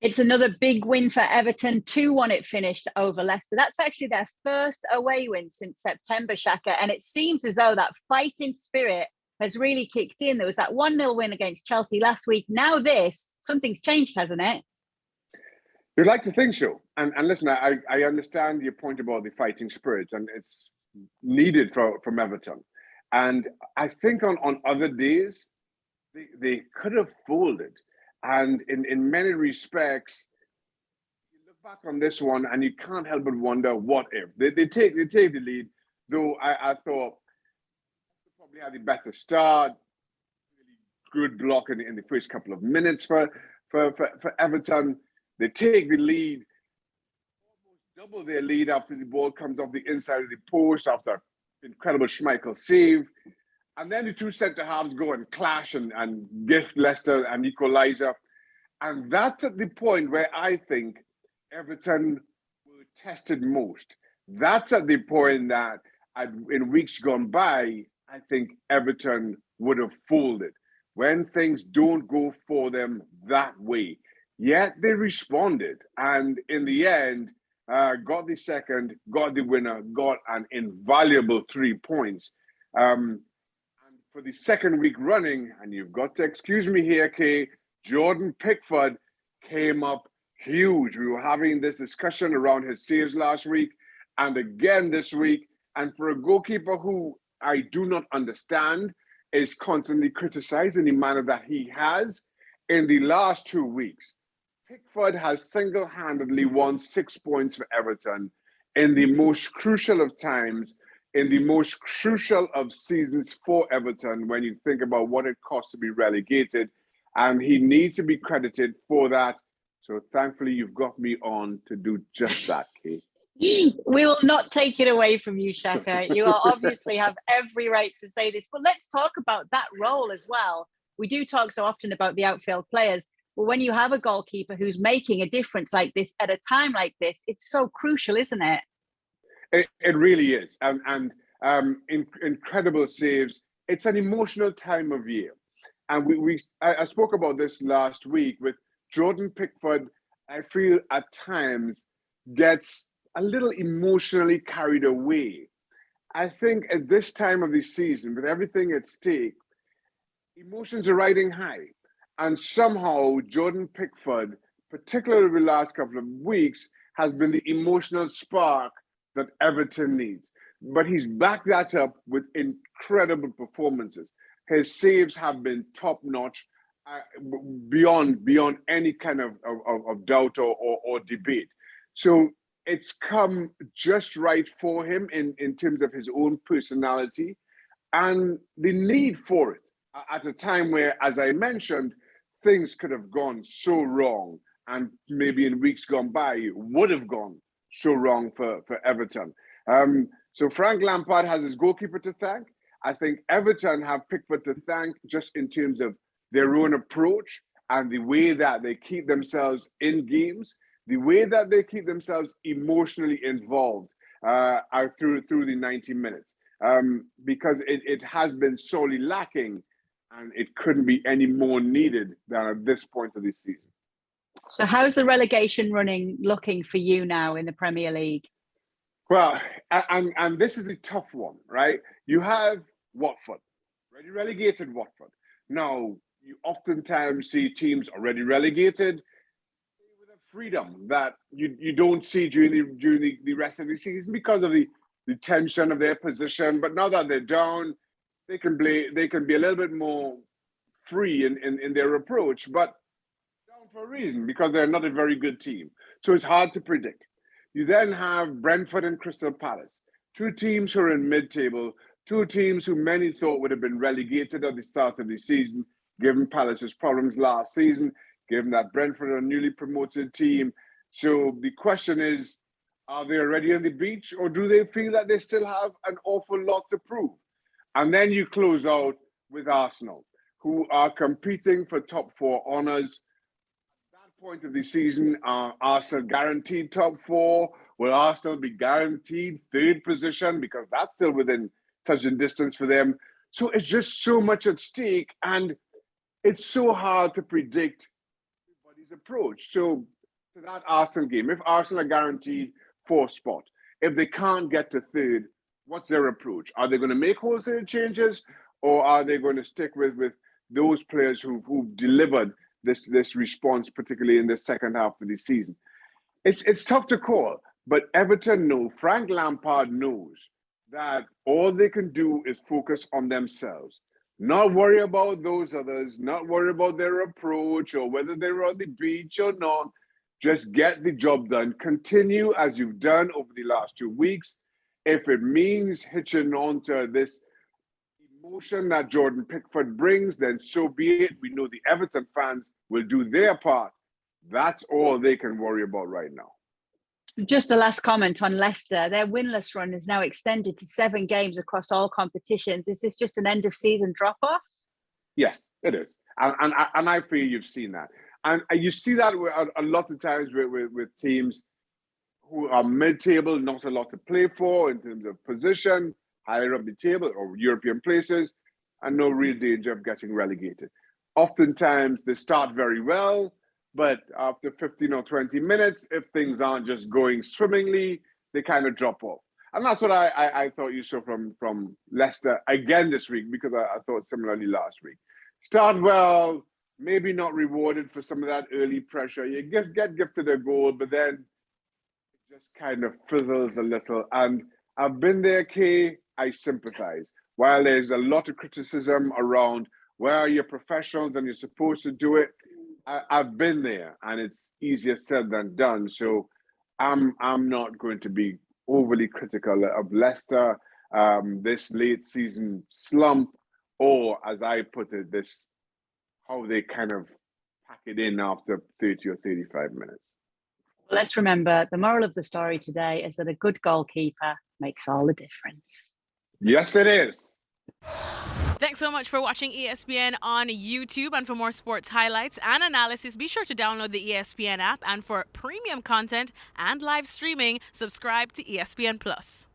It's another big win for Everton. 2-1 it finished over Leicester. That's actually their first away win since September, Shaka. And it seems as though that fighting spirit has really kicked in. There was that 1-0 win against Chelsea last week. Now something's changed, hasn't it? You'd like to think so. And listen, I understand your point about the fighting spirit, and it's needed from Everton. And I think on other days, they could have folded. And in many respects, you look back on this one and you can't help but wonder what if. They take the lead, though I thought they probably had the better start. Really good block in the first couple of minutes for Everton. They take the lead, almost double their lead after the ball comes off the inside of the post after incredible Schmeichel save. And then the two centre halves go and clash and gift Leicester an equaliser. And that's at the point where I think Everton were tested most. That's at the point that in weeks gone by, I think Everton would have folded when things don't go for them that way. Yet they responded. And in the end, got the second, got the winner, got an invaluable 3 points. For the second week running, and you've got to excuse me here, Kay, Jordan Pickford came up huge. We were having this discussion around his saves last week and again this week. And for a goalkeeper who I do not understand is constantly criticized in the manner that he has, in the last 2 weeks, Pickford has single-handedly won 6 points for Everton in the most crucial of times, in the most crucial of seasons for Everton when you think about what it costs to be relegated. And he needs to be credited for that. So thankfully, you've got me on to do just that, Kate. We will not take it away from you, Shaka. You obviously have every right to say this. But let's talk about that role as well. We do talk so often about the outfield players. But when you have a goalkeeper who's making a difference like this at a time like this, it's so crucial, isn't it? It really is. And incredible saves. It's an emotional time of year. And I spoke about this last week with Jordan Pickford. I feel at times gets a little emotionally carried away. I think at this time of the season, with everything at stake, emotions are riding high. And somehow Jordan Pickford, particularly the last couple of weeks, has been the emotional spark that Everton needs. But he's backed that up with incredible performances. His saves have been top-notch, beyond any kind of doubt or debate. So it's come just right for him in terms of his own personality and the need for it at a time where, as I mentioned, things could have gone so wrong, and maybe in weeks gone by would have gone so wrong for Everton. So Frank Lampard has his goalkeeper to thank. I think Everton have Pickford to thank just in terms of their own approach and the way that they keep themselves in games, the way that they keep themselves emotionally involved through the 90 minutes. Because it has been sorely lacking, and it couldn't be any more needed than at this point of the season. So how's the relegation running looking for you now in the Premier League? Well, and this is a tough one, right? You have Watford, already relegated Watford. Now, you oftentimes see teams already relegated with a freedom that you don't see during the rest of the season because of the tension of their position. But now that they're down, they can be a little bit more free in their approach, but down for a reason, because they're not a very good team. So it's hard to predict. You then have Brentford and Crystal Palace, two teams who are in mid-table, two teams who many thought would have been relegated at the start of the season, given Palace's problems last season, given that Brentford are a newly promoted team. So the question is, are they already on the beach, or do they feel that they still have an awful lot to prove? And then you close out with Arsenal, who are competing for top four honours. At that point of the season, are Arsenal guaranteed top four? Will Arsenal be guaranteed third position? Because that's still within touching distance for them. So it's just so much at stake, and it's so hard to predict everybody's approach. So to that Arsenal game, if Arsenal are guaranteed fourth spot, if they can't get to third, what's their approach? Are they going to make wholesale changes, or are they going to stick with those players who've delivered this response, particularly in the second half of the season? It's tough to call, but Everton know, Frank Lampard knows that all they can do is focus on themselves. Not worry about those others, not worry about their approach or whether they're on the beach or not. Just get the job done. Continue as you've done over the last 2 weeks. If it means hitching on to this emotion that Jordan Pickford brings, then so be it. We know the Everton fans will do their part. That's all they can worry about right now. Just the last comment on Leicester. Their winless run is now extended to 7 games across all competitions. Is this just an end of season drop off? Yes, it is. And I feel you've seen that. And you see that a lot of times with teams who are mid-table, not a lot to play for in terms of position, higher up the table or European places, and no real danger of getting relegated. Oftentimes, they start very well, but after 15 or 20 minutes, if things aren't just going swimmingly, they kind of drop off. And that's what I thought you saw from Leicester again this week, because I thought similarly last week. Start well, maybe not rewarded for some of that early pressure. You get gifted a goal, but then it just kind of fizzles a little. And I've been there, Kay. I sympathize. While there's a lot of criticism around where you're professionals and you're supposed to do it, I've been there, and it's easier said than done. So I'm not going to be overly critical of Leicester, this late season slump, or as I put it, this how they kind of pack it in after 30 or 35 minutes. Let's remember the moral of the story today is that a good goalkeeper makes all the difference. Yes, it is. Thanks so much for watching ESPN on YouTube. And for more sports highlights and analysis, be sure to download the ESPN app. And for premium content and live streaming, subscribe to ESPN Plus.